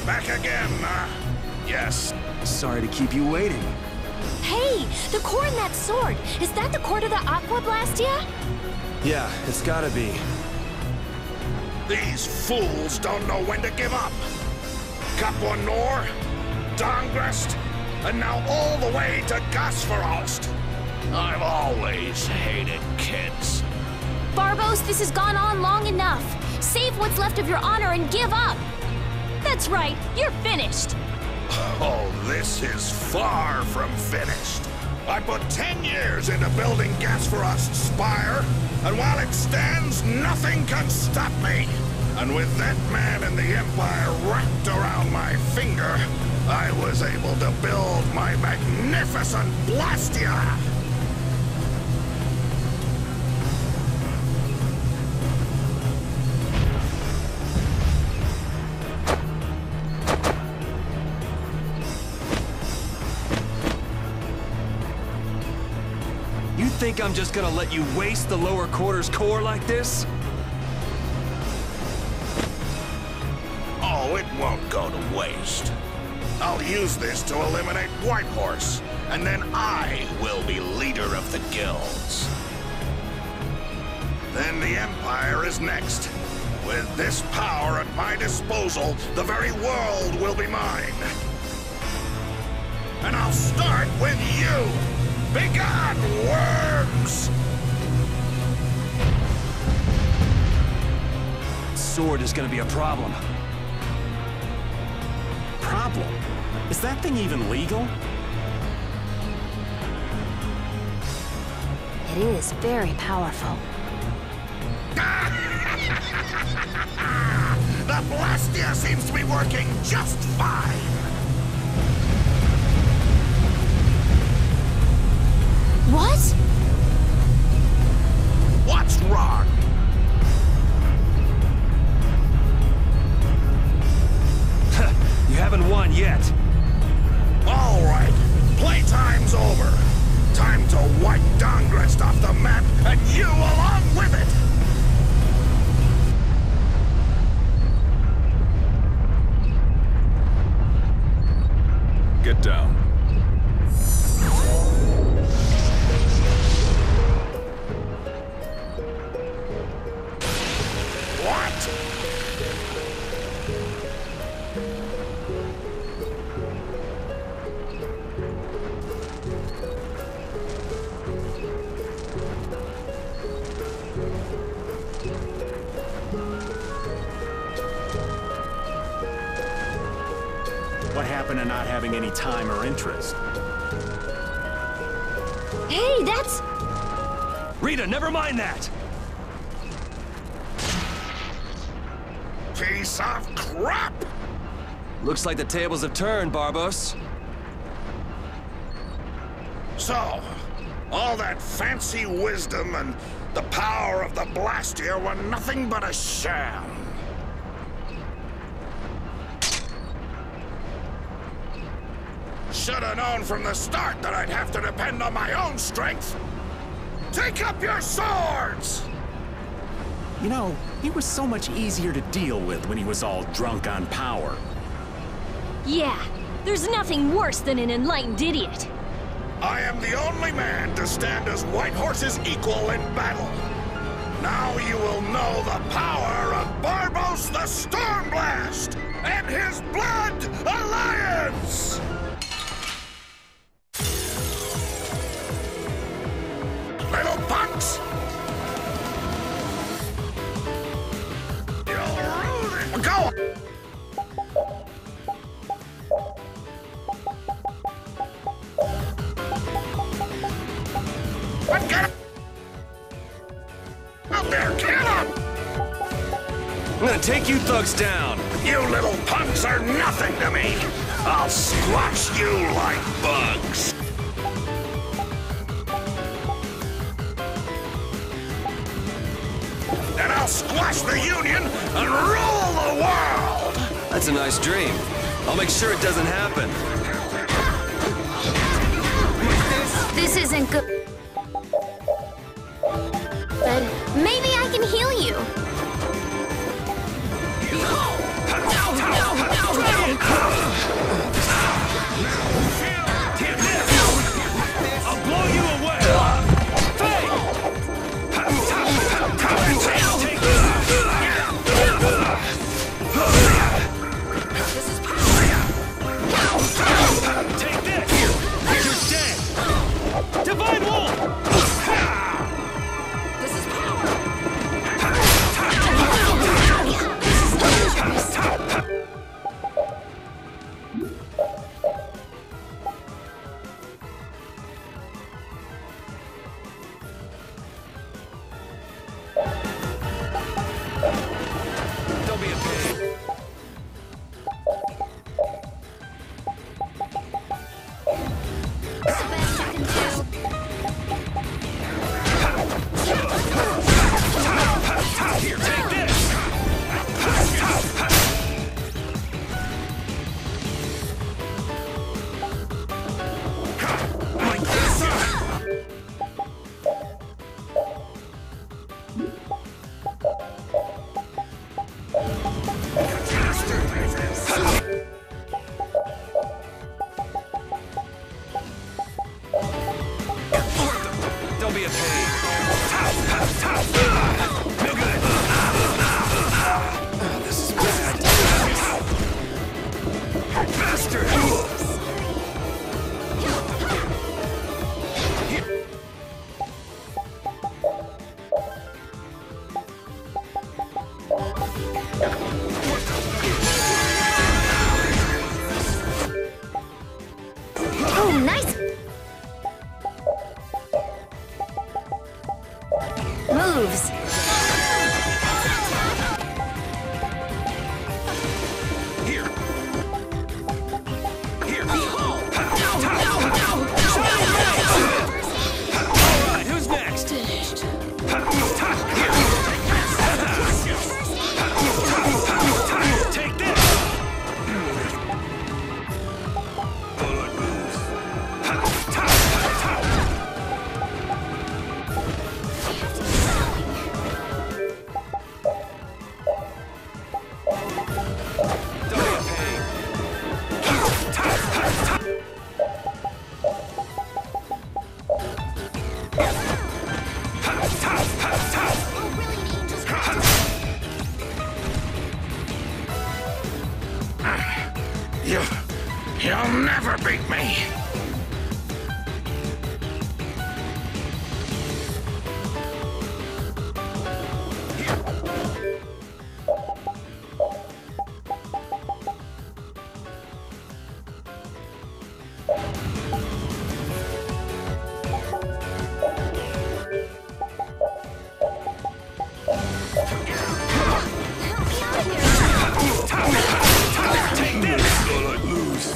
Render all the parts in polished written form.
Back again, yes. Sorry to keep you waiting. Hey, the core in that sword. Is that the core to the Aqua Blastia? Yeah, it's gotta be. These fools don't know when to give up. Capua Nor, Dongrest, and now all the way to Gasferalst. I've always hated kids. Barbos, this has gone on long enough. Save what's left of your honor and give up. That's right, you're finished. Oh, this is far from finished. I put 10 years into building Gasferost's spire, and while it stands, nothing can stop me. And with that man in the Empire wrapped around my finger, I was able to build my magnificent Blastia! You think I'm just gonna let you waste the lower quarters core like this? Oh, it won't go to waste. I'll use this to eliminate Whitehorse, and then I will be leader of the guilds. Then the Empire is next. With this power at my disposal, the very world will be mine. And I'll start with you! Begone, worms! Sword is gonna be a problem. Problem? Is that thing even legal? It is very powerful. The Blastia seems to be working just fine. What? What's wrong? You haven't won yet. All right, playtime's over. Time to wipe Dongrest off the map, and you along with it! Get down. What happened to not having any time or interest? Hey, that's... Rita, never mind that! Piece of crap! Looks like the tables have turned, Barbos. So, all that fancy wisdom and the power of the Blastia were nothing but a sham. Should have known from the start that I'd have to depend on my own strength. Take up your swords! You know, he was so much easier to deal with when he was all drunk on power. Yeah, there's nothing worse than an enlightened idiot. I am the only man to stand as Whitehorse's equal in battle. Now you will know the power of Barbos the Stormblast and his Blood Alliance! Little punks! You'll ruin it! Go! take you thugs down. You little punks are nothing to me. I'll squash you like bugs. And I'll squash the Union and rule the world! That's a nice dream. I'll make sure it doesn't happen. This isn't good. But maybe I can heal you. I'll blow you away! Take this! You're dead! Divine Wolf! This is power. Don't be a pain. It's the best you can do. Here, take this! Don't be a pain. No good. This is bad. Bastard! Oh, nice. Moves. Here. Here. All right, who's next? Take this. You'll never beat me. Take this! Thought I'd lose.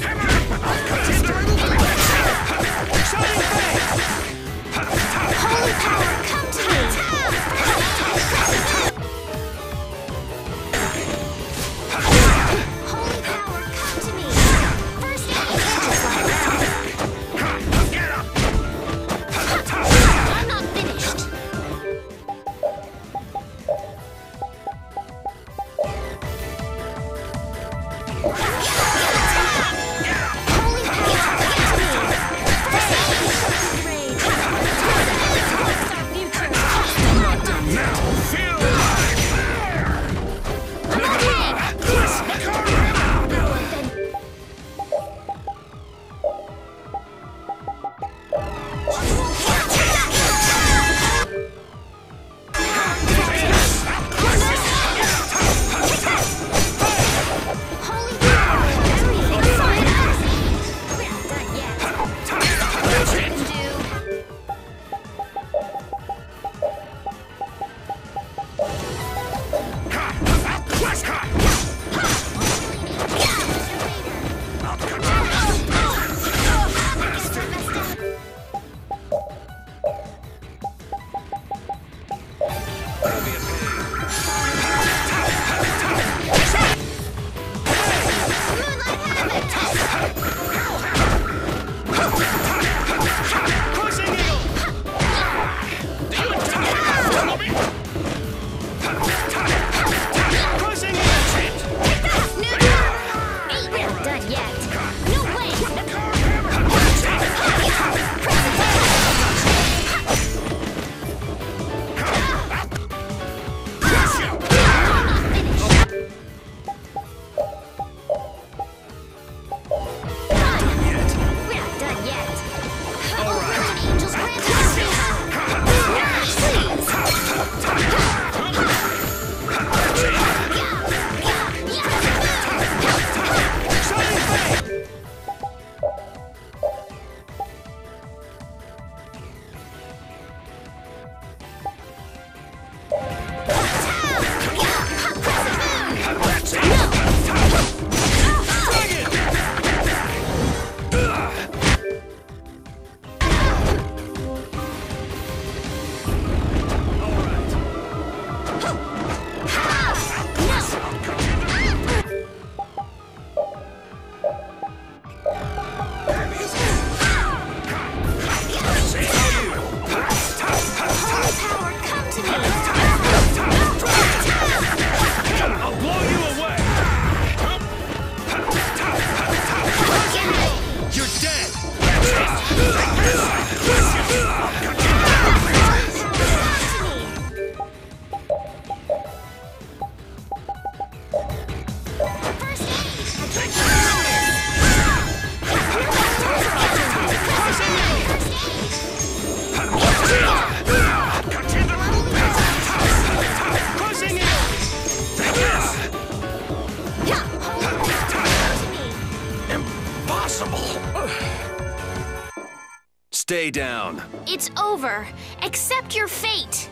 Stay down. It's over. Accept your fate.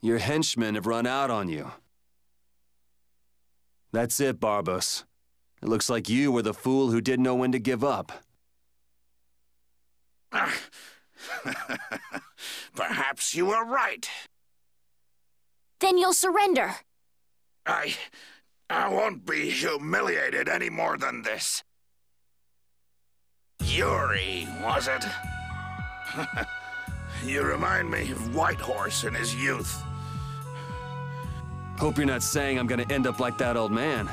Your henchmen have run out on you. That's it, Barbos. It looks like you were the fool who didn't know when to give up. Perhaps you were right. Then you'll surrender. I won't be humiliated any more than this. Yuri, was it? You remind me of Whitehorse in his youth. Hope you're not saying I'm gonna end up like that old man.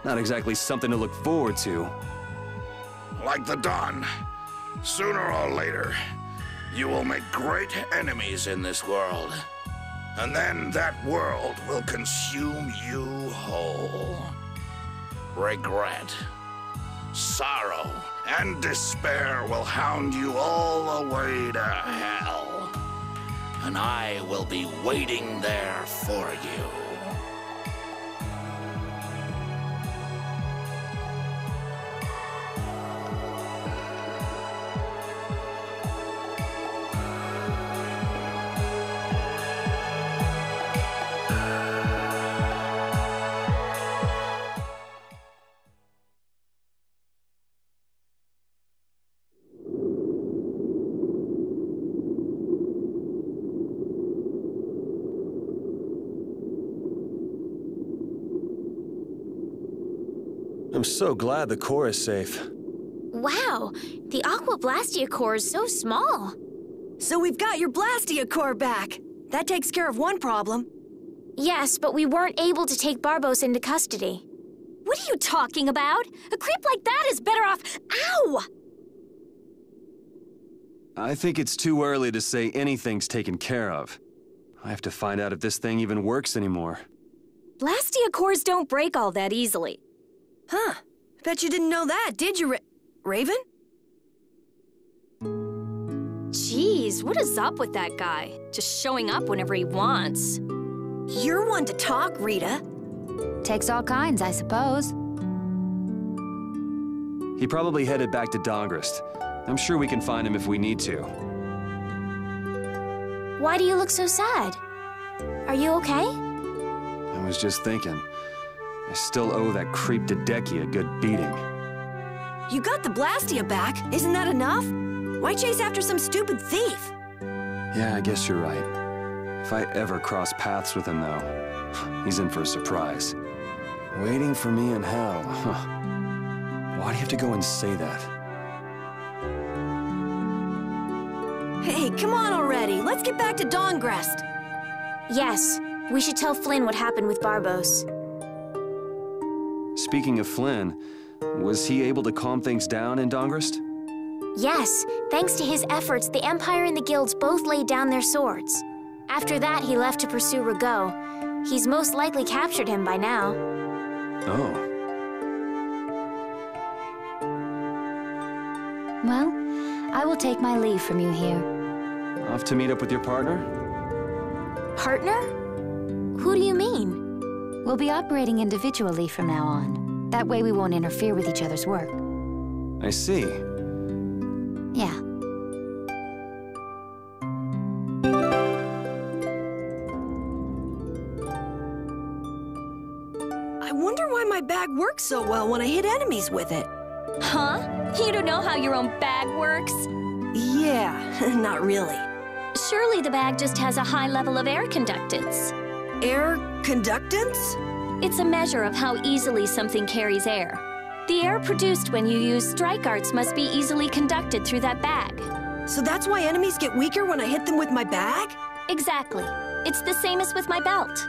Not exactly something to look forward to. Like the Dawn, sooner or later, you will make great enemies in this world. And then that world will consume you whole. Regret, sorrow, and despair will hound you all the way to hell. And I will be waiting there for you. I'm so glad the core is safe. Wow, the Aqua Blastia core is so small. So we've got your Blastia core back. That takes care of one problem. Yes, but we weren't able to take Barbos into custody. What are you talking about? A creep like that is better off— Ow! I think it's too early to say anything's taken care of. I have to find out if this thing even works anymore. Blastia cores don't break all that easily. Huh. Bet you didn't know that, did you, Raven? Jeez, what is up with that guy? Just showing up whenever he wants. You're one to talk, Rita. Takes all kinds, I suppose. He probably headed back to Dongrist. I'm sure we can find him if we need to. Why do you look so sad? Are you okay? I was just thinking. I still owe that creep Dedeki a good beating. You got the Blastia back. Isn't that enough? Why chase after some stupid thief? Yeah, I guess you're right. If I ever cross paths with him, though, he's in for a surprise. Waiting for me in hell, huh? Why do you have to go and say that? Hey, come on already. Let's get back to Dongrest. Yes, we should tell Flynn what happened with Barbos. Speaking of Flynn, was he able to calm things down in Dongrist? Yes, thanks to his efforts, the Empire and the Guilds both laid down their swords. After that, he left to pursue Rigaud. He's most likely captured him by now. Oh. Well, I will take my leave from you here. Off to meet up with your partner? Partner? Who do you mean? We'll be operating individually from now on. That way we won't interfere with each other's work. I see. Yeah. I wonder why my bag works so well when I hit enemies with it. Huh? You don't know how your own bag works? Yeah, not really. Surely the bag just has a high level of air conductance. Air conductance? It's a measure of how easily something carries air. The air produced when you use strike arts must be easily conducted through that bag. So that's why enemies get weaker when I hit them with my bag? Exactly. It's the same as with my belt.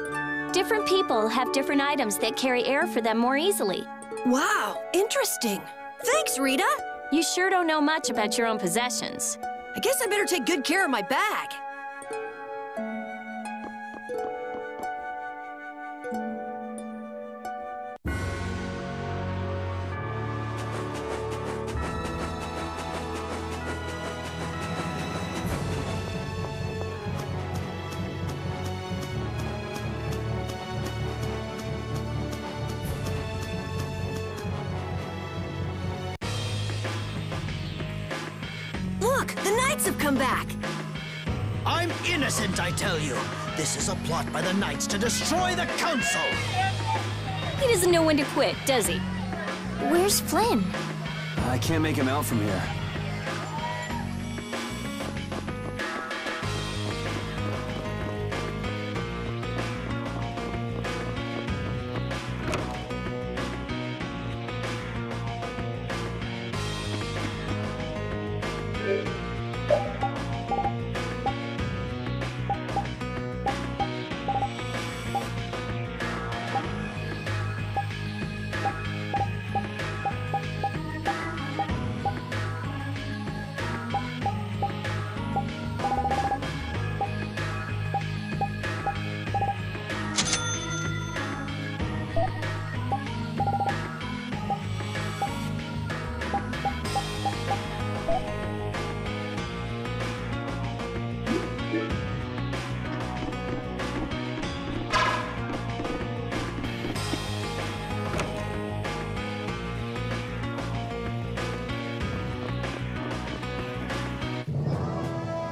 Different people have different items that carry air for them more easily. Wow, interesting. Thanks, Rita. You sure don't know much about your own possessions. I guess I better take good care of my bag. Look, the Knights have come back! I'm innocent, I tell you. This is a plot by the Knights to destroy the Council. He doesn't know when to quit, does he? Where's Flynn? I can't make him out from here.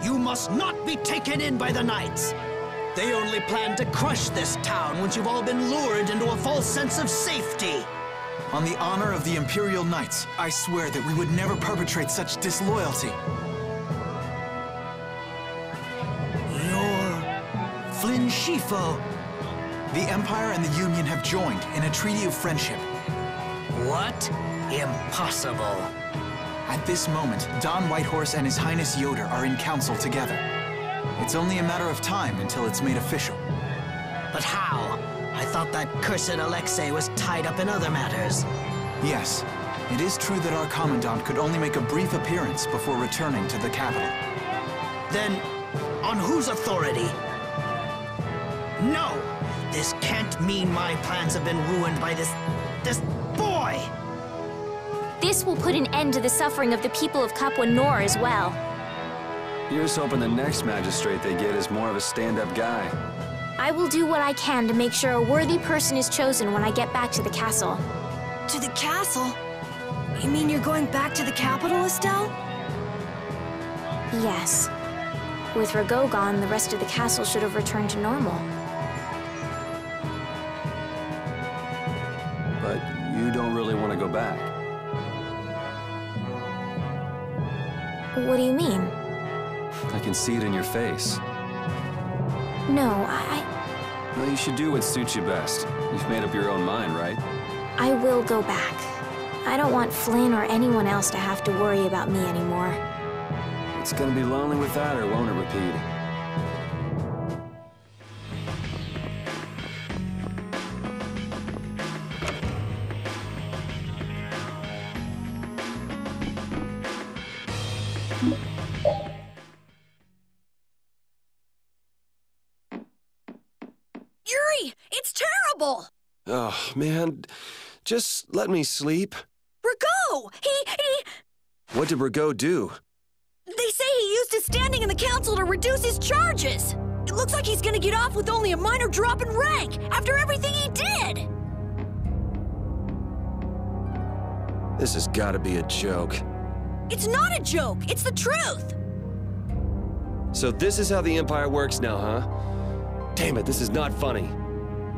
You must not be taken in by the Knights. They only plan to crush this town once you've all been lured into a false sense of safety. On the honor of the Imperial Knights, I swear that we would never perpetrate such disloyalty. You're Flynn Shifo. The Empire and the Union have joined in a treaty of friendship. What? Impossible. At this moment, Don Whitehorse and His Highness Yoder are in council together. It's only a matter of time until it's made official. But how? I thought that cursed Alexei was tied up in other matters. Yes, it is true that our Commandant could only make a brief appearance before returning to the capital. Then, on whose authority? No! This can't mean my plans have been ruined by this boy! This will put an end to the suffering of the people of Kapwa Nor as well. Here's hoping the next magistrate they get is more of a stand-up guy. I will do what I can to make sure a worthy person is chosen when I get back to the castle. To the castle? You mean you're going back to the capital, Estelle? Yes. With Rago gone, the rest of the castle should have returned to normal. But you don't really want to go back. What do you mean? I can see it in your face. No, Well, you should do what suits you best. You've made up your own mind, right? I will go back. I don't want Flynn or anyone else to have to worry about me anymore. It's gonna be lonely without her, won't it, Repeat? Yuri! It's terrible! Oh, man. Just let me sleep. Rago! What did Rago do? They say he used his standing in the council to reduce his charges! It looks like he's gonna get off with only a minor drop in rank, after everything he did! This has gotta be a joke. It's not a joke, it's the truth! So this is how the Empire works now, huh? Damn it, this is not funny.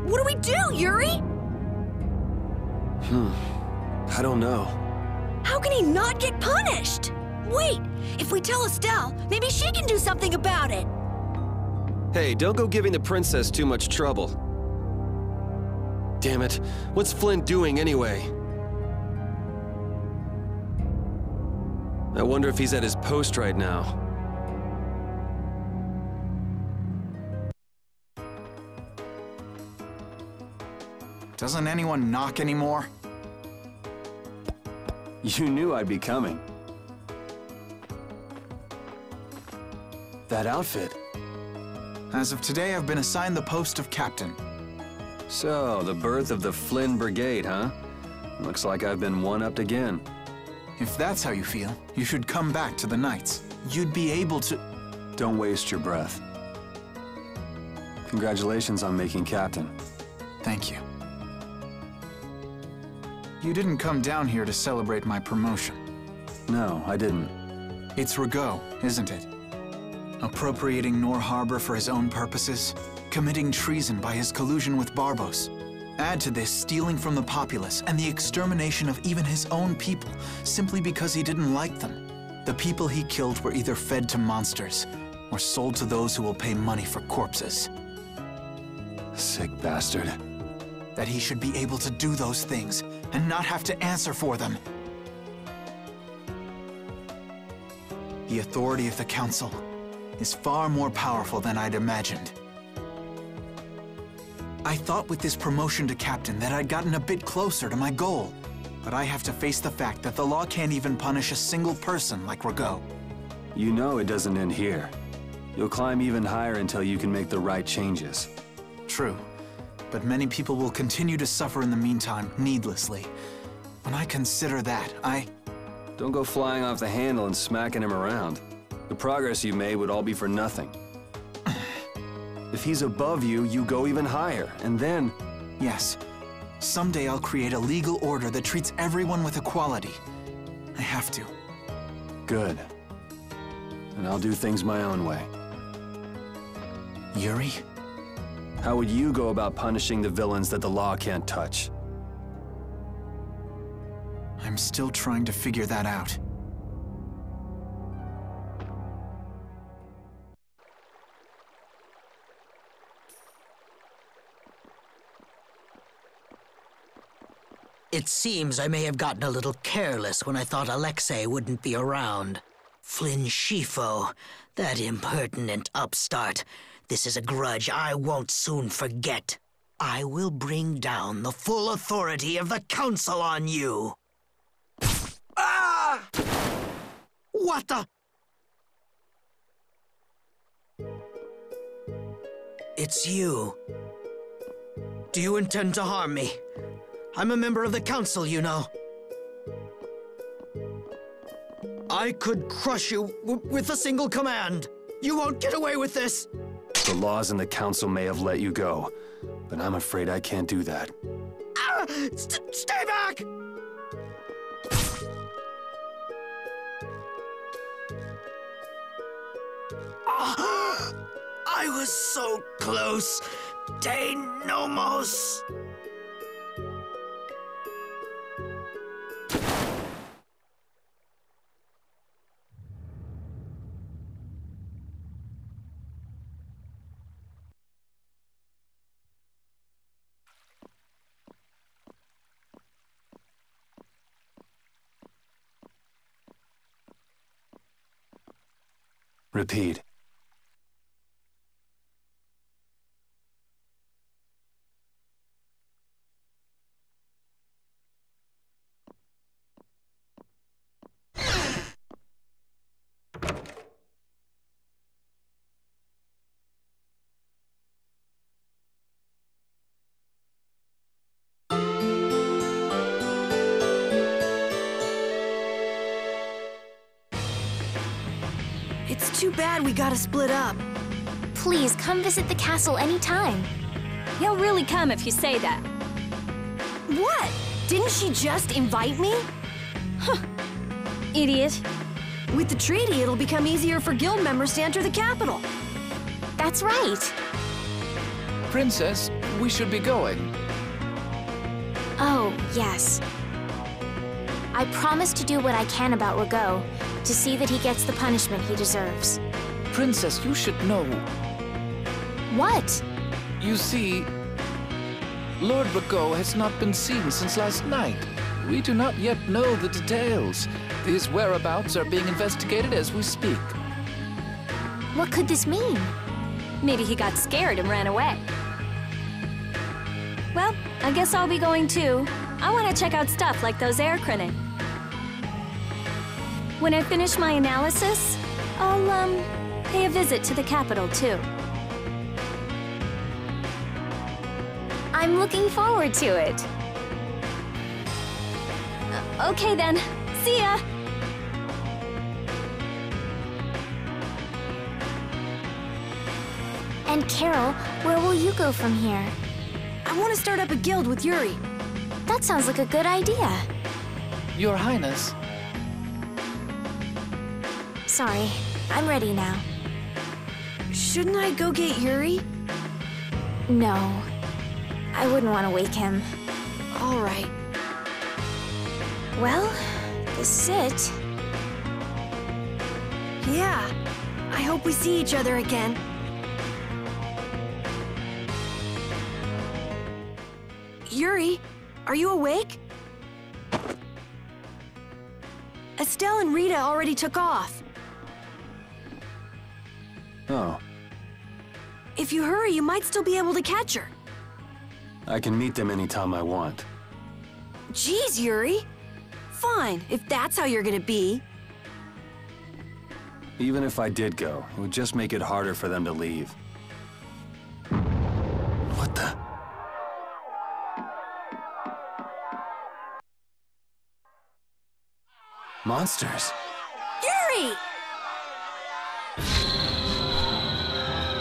What do we do, Yuri? I don't know. How can he not get punished? Wait, if we tell Estelle, maybe she can do something about it. Hey, don't go giving the princess too much trouble. Damn it, what's Flynn doing anyway? I wonder if he's at his post right now. Doesn't anyone knock anymore? You knew I'd be coming. That outfit. As of today, I've been assigned the post of captain. So, the birth of the Flynn Brigade, huh? Looks like I've been one-upped again. If that's how you feel, you should come back to the Knights. You'd be able to... Don't waste your breath. Congratulations on making captain. Thank you. You didn't come down here to celebrate my promotion. No, I didn't. It's Rigaud, isn't it? Appropriating Nor Harbor for his own purposes, committing treason by his collusion with Barbos. Add to this stealing from the populace and the extermination of even his own people simply because he didn't like them. The people he killed were either fed to monsters or sold to those who will pay money for corpses. Sick bastard. That he should be able to do those things and not have to answer for them. The authority of the Council is far more powerful than I'd imagined. I thought with this promotion to captain that I'd gotten a bit closer to my goal, but I have to face the fact that the law can't even punish a single person like Rigaud. You know it doesn't end here. You'll climb even higher until you can make the right changes. True, but many people will continue to suffer in the meantime, needlessly. When I consider that, Don't go flying off the handle and smacking him around. The progress you made would all be for nothing. If he's above you, you go even higher, and then... Yes. Someday I'll create a legal order that treats everyone with equality. I have to. Good. And I'll do things my own way. Yuri? How would you go about punishing the villains that the law can't touch? I'm still trying to figure that out. It seems I may have gotten a little careless when I thought Alexei wouldn't be around. Flynn Schifo, that impertinent upstart. This is a grudge I won't soon forget. I will bring down the full authority of the Council on you. Ah! What the? It's you. Do you intend to harm me? I'm a member of the Council, you know. I could crush you with a single command. You won't get away with this. The laws and the Council may have let you go, but I'm afraid I can't do that. Ah! Stay back! Ah! I was so close. De nomos. Repeat. It's too bad we gotta split up. Please, come visit the castle anytime. He'll really come if you say that. What? Didn't she just invite me? Huh. Idiot. With the treaty, it'll become easier for guild members to enter the capital. That's right. Princess, we should be going. Oh, yes. I promise to do what I can about Rigaud, to see that he gets the punishment he deserves. Princess, you should know. What? You see, Lord Rigaud has not been seen since last night. We do not yet know the details. His whereabouts are being investigated as we speak. What could this mean? Maybe he got scared and ran away. Well, I guess I'll be going too. I want to check out stuff like those air crinning. When I finish my analysis, I'll, pay a visit to the capital, too. I'm looking forward to it. Okay then, see ya! And Carol, where will you go from here? I want to start up a guild with Yuri. That sounds like a good idea. Your Highness. Sorry, I'm ready now. Shouldn't I go get Yuri? No, I wouldn't want to wake him. All right. Well, this is it. Yeah, I hope we see each other again. Yuri, are you awake? Estelle and Rita already took off. Oh, If you hurry, you might still be able to catch her. I can meet them anytime I want. Jeez, Yuri. Fine, if that's how you're gonna be. Even if I did go, it would just make it harder for them to leave. What the? Monsters? Yuri!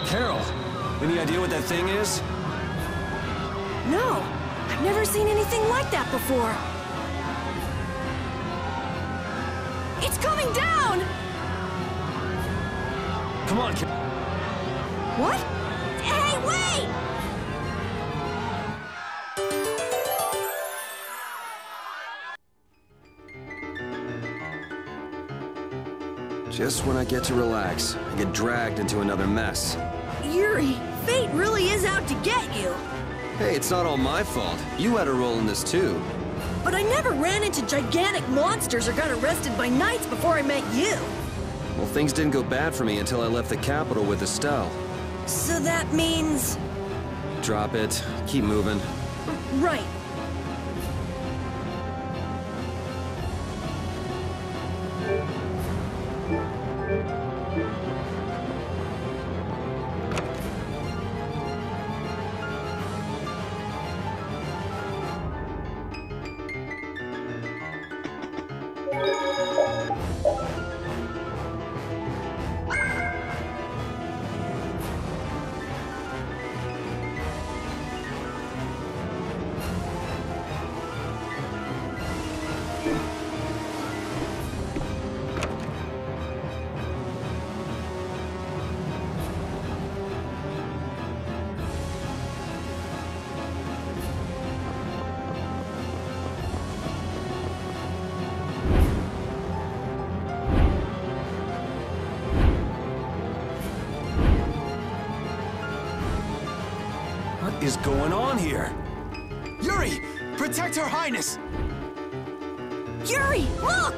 Carol, any idea what that thing is? No, I've never seen anything like that before. It's coming down! Come on, Carol. What? Hey, wait! Just when I get to relax, I get dragged into another mess. Yuri, fate really is out to get you. Hey, it's not all my fault. You had a role in this too. But I never ran into gigantic monsters or got arrested by knights before I met you. Well, things didn't go bad for me until I left the capital with Estelle. So that means... Drop it. Keep moving. Right. What is going on here? Yuri! Protect Her Highness! Yuri, look!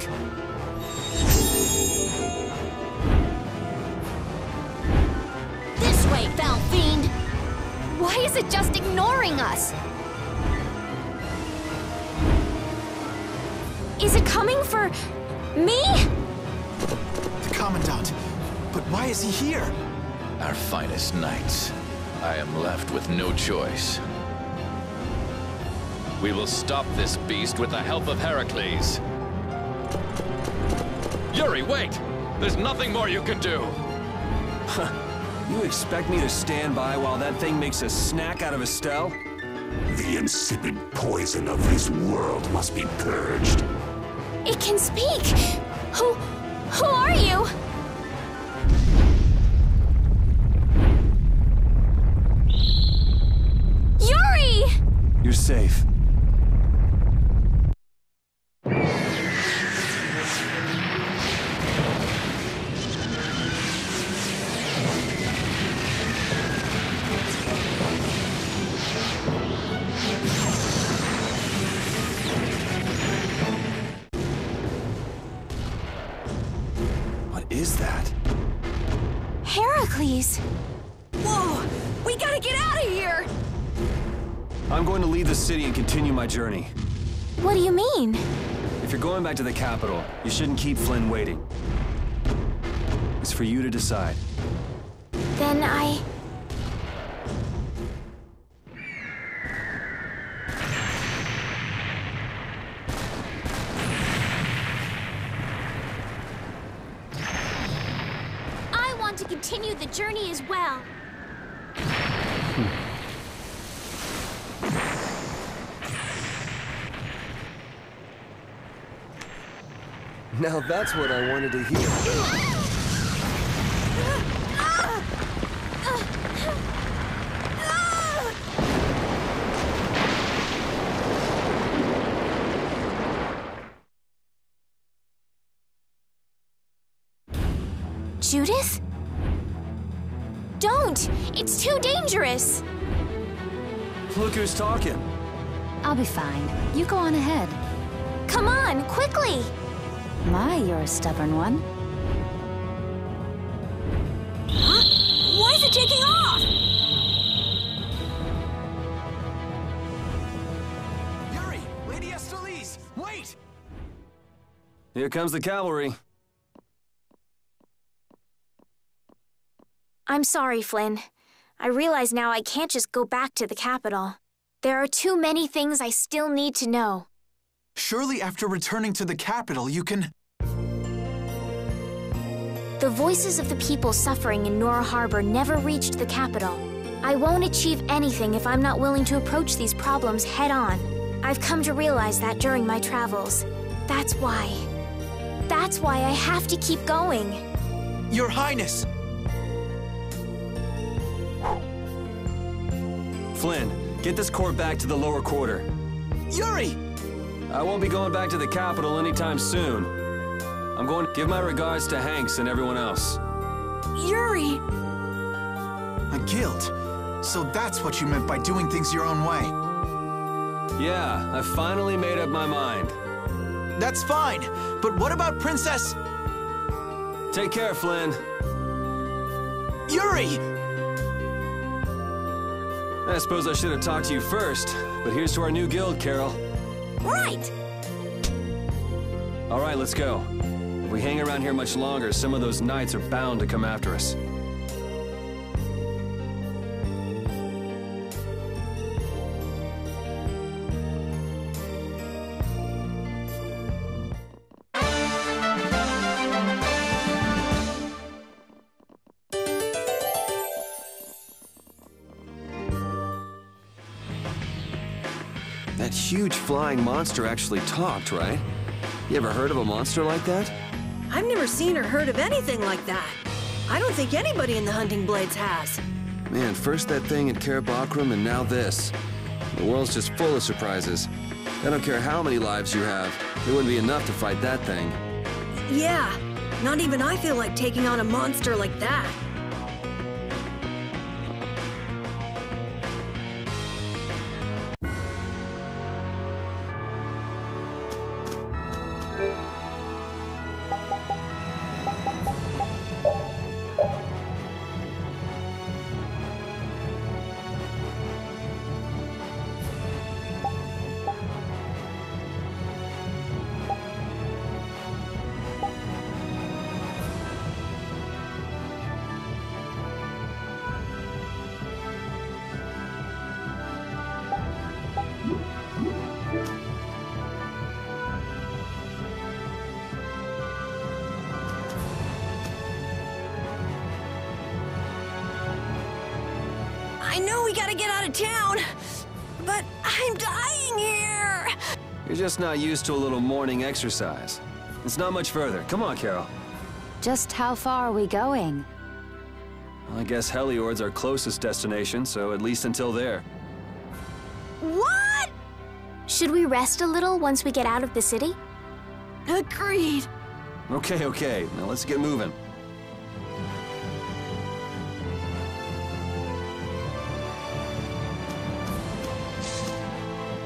This way, foul fiend! Why is it just ignoring us? Is it coming for me? The Commandant. But why is he here? Our finest knights. I am left with no choice. We will stop this beast with the help of Heracles. Yuri, wait! There's nothing more you can do! You expect me to stand by while that thing makes a snack out of Estelle? The insipid poison of this world must be purged. It can speak! Who are you? Yuri! You're safe. What is that? Heracles! Whoa! We gotta get out of here! I'm going to leave the city and continue my journey. What do you mean? If you're going back to the capital, you shouldn't keep Flynn waiting. It's for you to decide. Then I want to continue the journey as well. Now that's what I wanted to hear. Judith? Don't! It's too dangerous! Look who's talking. I'll be fine. You go on ahead. Come on, quickly! My, you're a stubborn one. Huh? Why is it taking off? Yuri! Lady Estellise! Wait! Here comes the cavalry. I'm sorry, Flynn. I realize now I can't just go back to the capital. There are too many things I still need to know. Surely after returning to the capital, you can... The voices of the people suffering in Nora Harbor never reached the capital. I won't achieve anything if I'm not willing to approach these problems head-on. I've come to realize that during my travels. That's why. That's why I have to keep going. Your Highness! Flynn, get this core back to the lower quarter. Yuri! I won't be going back to the capital anytime soon. I'm going to give my regards to Hanks and everyone else. Yuri! A guild. So that's what you meant by doing things your own way. Yeah, I finally made up my mind. That's fine, but what about Princess... Take care, Flynn. Yuri! I suppose I should have talked to you first, but here's to our new guild, Carol. Right! All right, let's go. If we hang around here much longer, some of those knights are bound to come after us. That huge flying monster actually talked, right? You ever heard of a monster like that? I've never seen or heard of anything like that. I don't think anybody in the Hunting Blades has. Man, first that thing in Karabakram and now this. The world's just full of surprises. I don't care how many lives you have, it wouldn't be enough to fight that thing. Yeah, not even I feel like taking on a monster like that. I know we gotta get out of town, but I'm dying here. You're just not used to a little morning exercise. It's not much further. Come on, Carol. Just how far are we going? Well, I guess Heliord's our closest destination, so at least until there. What? Should we rest a little once we get out of the city? Agreed. Okay. Now let's get moving.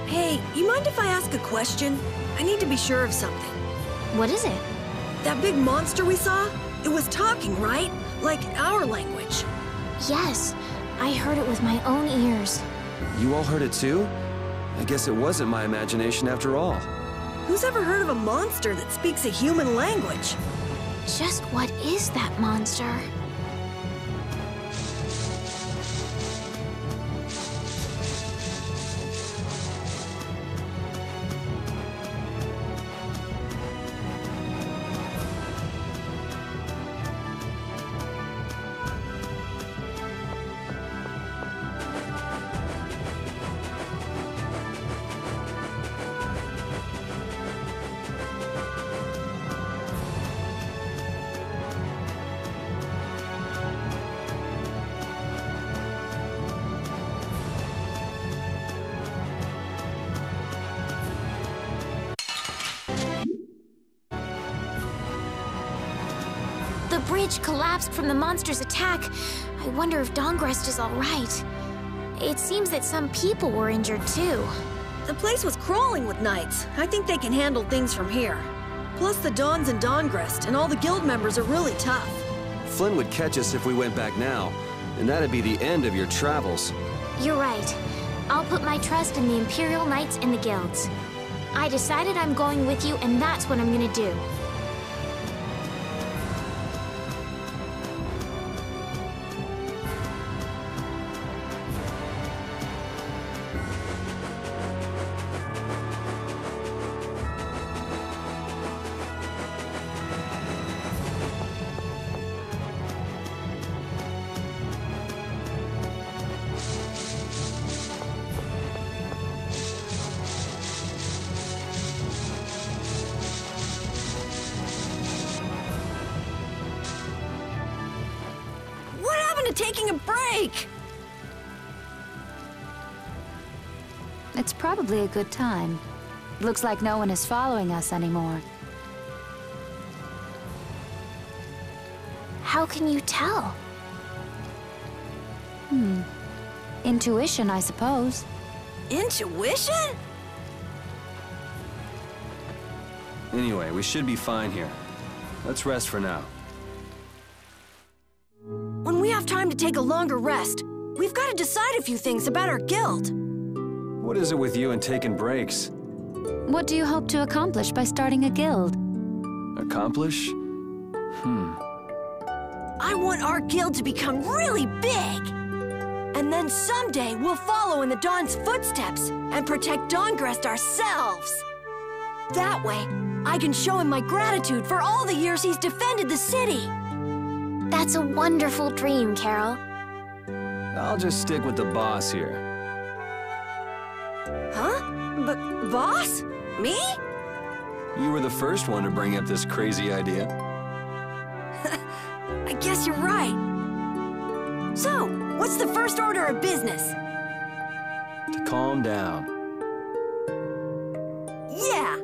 Hey, you mind if I ask a question? I need to be sure of something. What is it? That big monster we saw? It was talking, right? Like our language. Yes, I heard it with my own ears. You all heard it too? I guess it wasn't my imagination after all. Who's ever heard of a monster that speaks a human language? Just what is that monster? bridge collapsed from the monster's attack. I wonder if Dawngrest is all right. It seems that some people were injured too. The place was crawling with knights. I think they can handle things from here. Plus the Dawns and Dawngrest and all the guild members are really tough. Flynn would catch us if we went back now, and that'd be the end of your travels. You're right. I'll put my trust in the Imperial Knights and the guilds. I decided I'm going with you, and that's what I'm gonna do. Taking a break! It's probably a good time. Looks like no one is following us anymore. How can you tell? Intuition, I suppose. Intuition? Anyway, we should be fine here. Let's rest for now. When we have time to take a longer rest, we've got to decide a few things about our guild. What is it with you and taking breaks? What do you hope to accomplish by starting a guild? Accomplish? I want our guild to become really big. And then someday we'll follow in the Dawn's footsteps and protect Dawngrest ourselves. That way, I can show him my gratitude for all the years he's defended the city. That's a wonderful dream, Carol. I'll just stick with the boss here. Huh? But boss? Me? You were the first one to bring up this crazy idea. I guess you're right. So, what's the first order of business? To calm down. Yeah!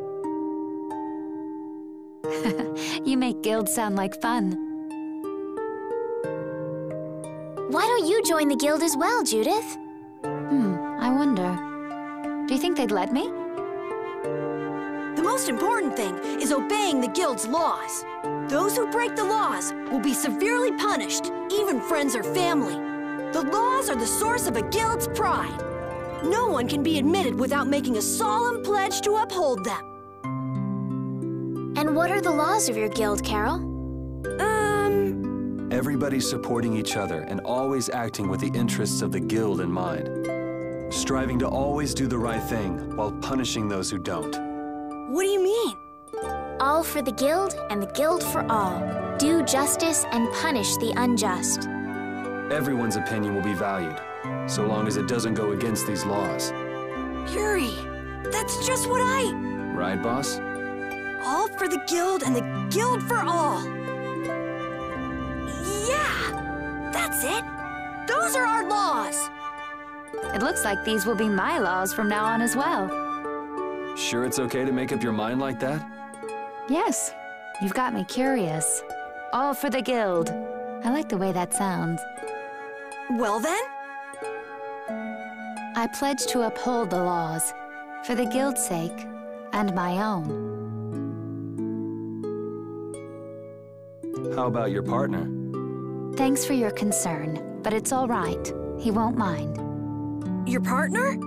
You make guilds sound like fun. Why don't you join the guild as well, Judith? I wonder. Do you think they'd let me? The most important thing is obeying the guild's laws. Those who break the laws will be severely punished, even friends or family. The laws are the source of a guild's pride. No one can be admitted without making a solemn pledge to uphold them. And what are the laws of your guild, Carol? Everybody supporting each other and always acting with the interests of the guild in mind. Striving to always do the right thing while punishing those who don't. What do you mean? All for the guild and the guild for all. Do justice and punish the unjust. Everyone's opinion will be valued, so long as it doesn't go against these laws. Yuri, that's just what Right, boss? All for the guild and the guild for all. Yeah, that's it. Those are our laws. It looks like these will be my laws from now on as well. Sure it's okay to make up your mind like that? Yes, you've got me curious. All for the guild. I like the way that sounds. Well then? I pledge to uphold the laws, for the guild's sake, and my own. How about your partner? Thanks for your concern, but it's all right. He won't mind. Your partner?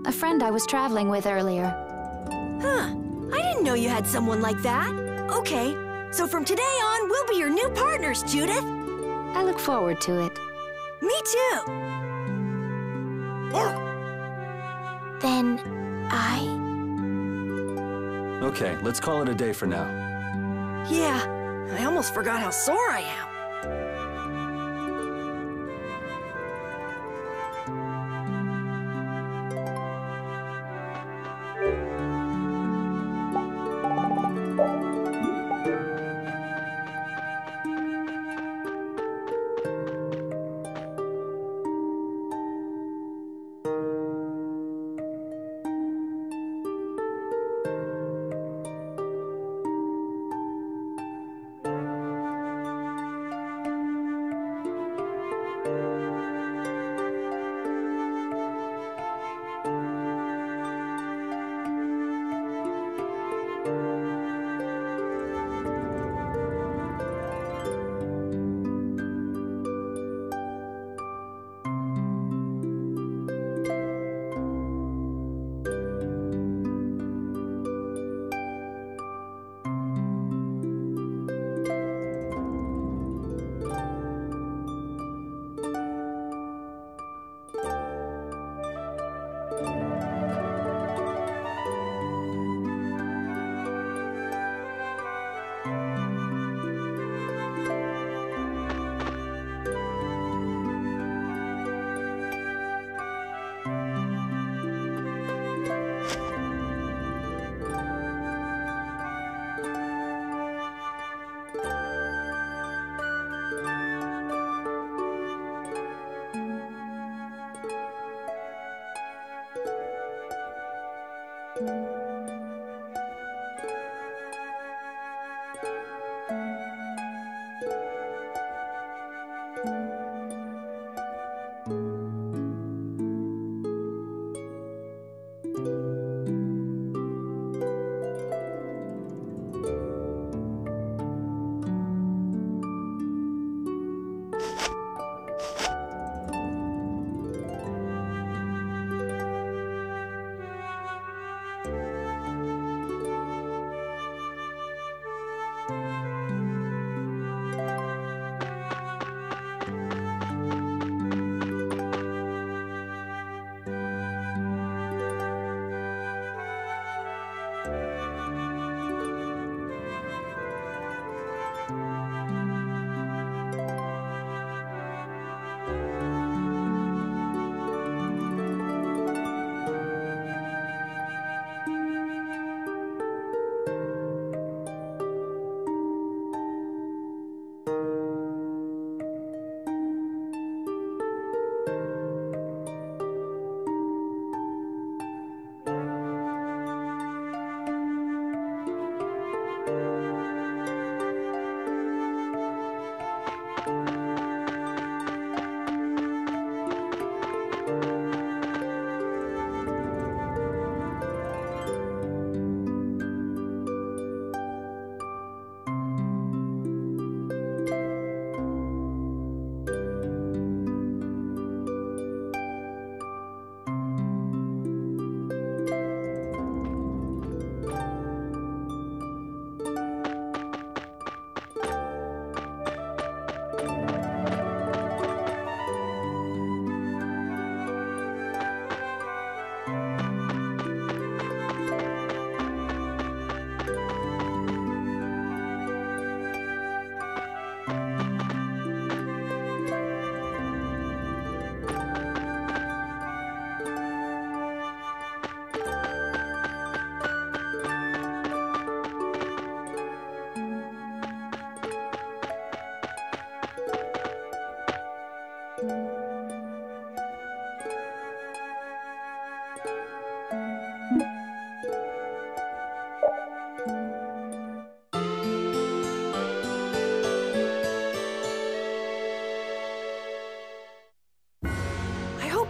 A friend I was traveling with earlier. Huh. I didn't know you had someone like that. Okay, so from today on, we'll be your new partners, Judith. I look forward to it. Me too. Then, I... Okay, let's call it a day for now. Yeah, I almost forgot how sore I am.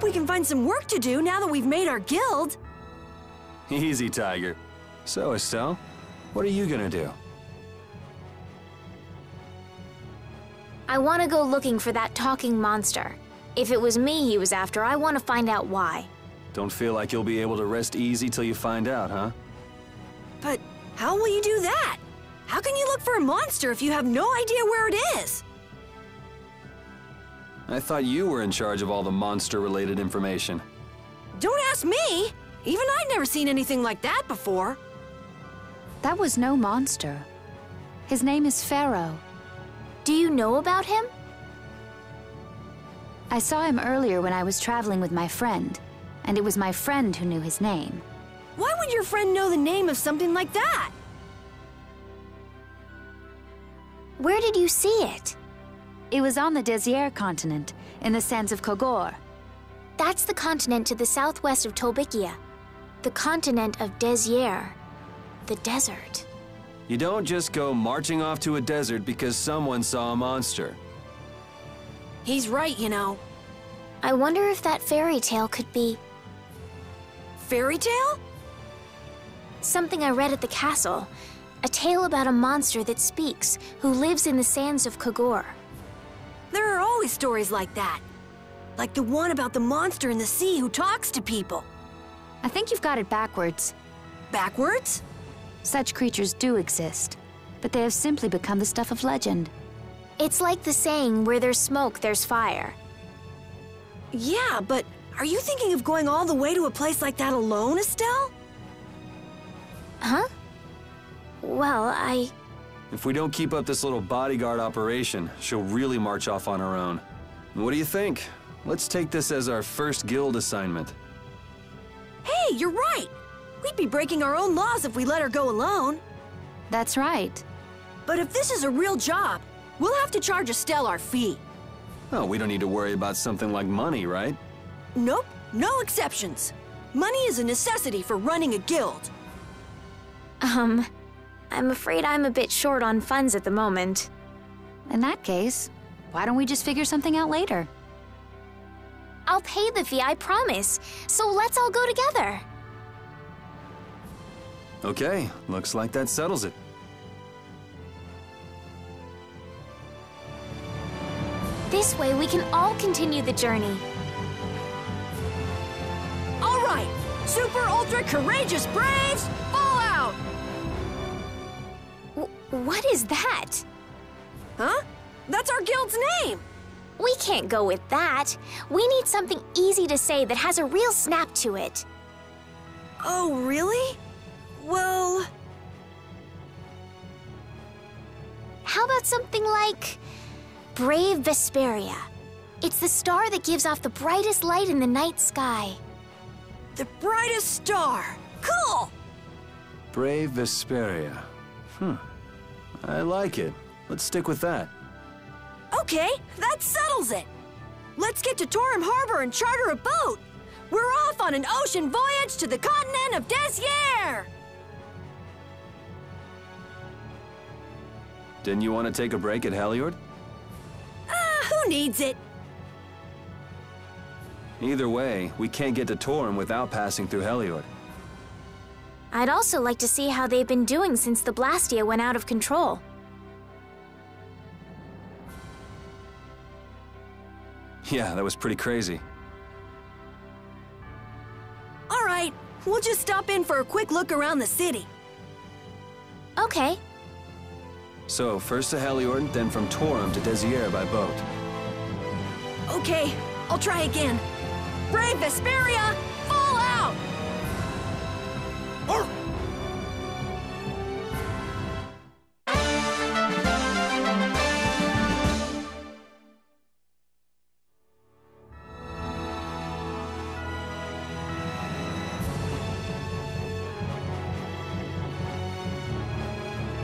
we can find some work to do now that we've made our guild. Easy, Tiger. So, Estelle, what are you gonna do? I want to go looking for that talking monster. If it was me he was after, I want to find out why. Don't feel like you'll be able to rest easy till you find out, huh? But how will you do that? How can you look for a monster if you have no idea where it is? I thought you were in charge of all the monster-related information. Don't ask me! Even I'd never seen anything like that before. That was no monster. His name is Pharaoh. Do you know about him? I saw him earlier when I was traveling with my friend, and it was my friend who knew his name. Why would your friend know the name of something like that? Where did you see it? It was on the Désir continent, in the sands of Kogor. That's the continent to the southwest of Tolbikia. The continent of Désir. The desert. You don't just go marching off to a desert because someone saw a monster. He's right, you know. I wonder if that fairy tale could be... Fairy tale? Something I read at the castle. A tale about a monster that speaks, who lives in the sands of Kogor. There are always stories like that. Like the one about the monster in the sea who talks to people. I think you've got it backwards. Backwards? Such creatures do exist, but they have simply become the stuff of legend. It's like the saying, where there's smoke, there's fire. Yeah, but are you thinking of going all the way to a place like that alone, Estelle? Huh? Well, If we don't keep up this little bodyguard operation, she'll really march off on her own. What do you think? Let's take this as our first guild assignment. Hey, you're right! We'd be breaking our own laws if we let her go alone. That's right. But if this is a real job, we'll have to charge Estelle our fee. Oh, we don't need to worry about something like money, right? Nope, no exceptions. Money is a necessity for running a guild. I'm afraid I'm a bit short on funds at the moment. In that case, why don't we just figure something out later? I'll pay the fee, I promise. So let's all go together. Okay, looks like that settles it. This way we can all continue the journey. All right, super ultra courageous braves, fall out! What is that? Huh? That's our guild's name! We can't go with that. We need something easy to say that has a real snap to it. Oh, really? Well... How about something like... Brave Vesperia. It's the star that gives off the brightest light in the night sky. The brightest star! Cool! Brave Vesperia. I like it. Let's stick with that. Okay, that settles it. Let's get to Torim Harbor and charter a boat. We're off on an ocean voyage to the continent of Désir! Didn't you want to take a break at Heliord? Who needs it? Either way, we can't get to Torim without passing through Heliord. I'd also like to see how they've been doing since the Blastia went out of control. Yeah, that was pretty crazy. All right, we'll just stop in for a quick look around the city. Okay. So, first to Heliord, then from Torim to Désir by boat. Okay, I'll try again. Brave Vesperia, fall out!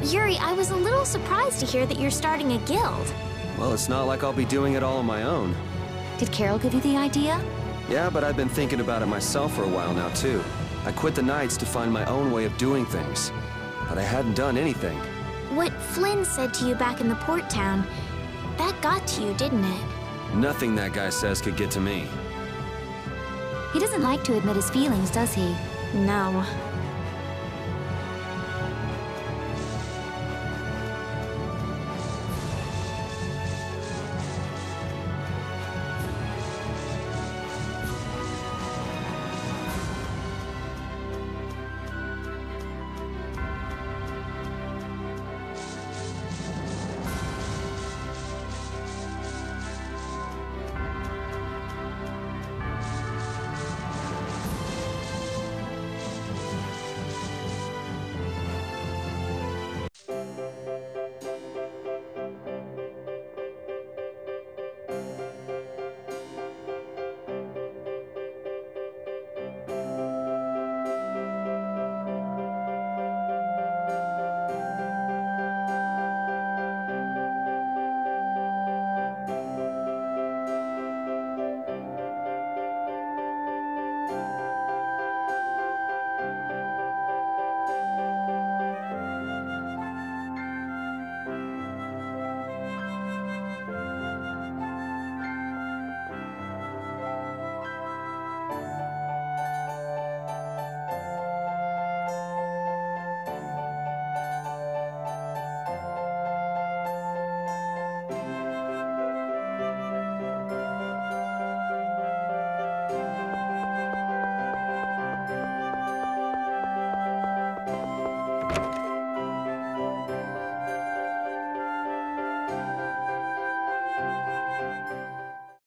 Yuri, I was a little surprised to hear that you're starting a guild. Well, it's not like I'll be doing it all on my own. Did Carol give you the idea? Yeah, but I've been thinking about it myself for a while now, too. I quit the Knights to find my own way of doing things. But I hadn't done anything. What Flynn said to you back in the port town, that got to you, didn't it? Nothing that guy says could get to me. He doesn't like to admit his feelings, does he? No.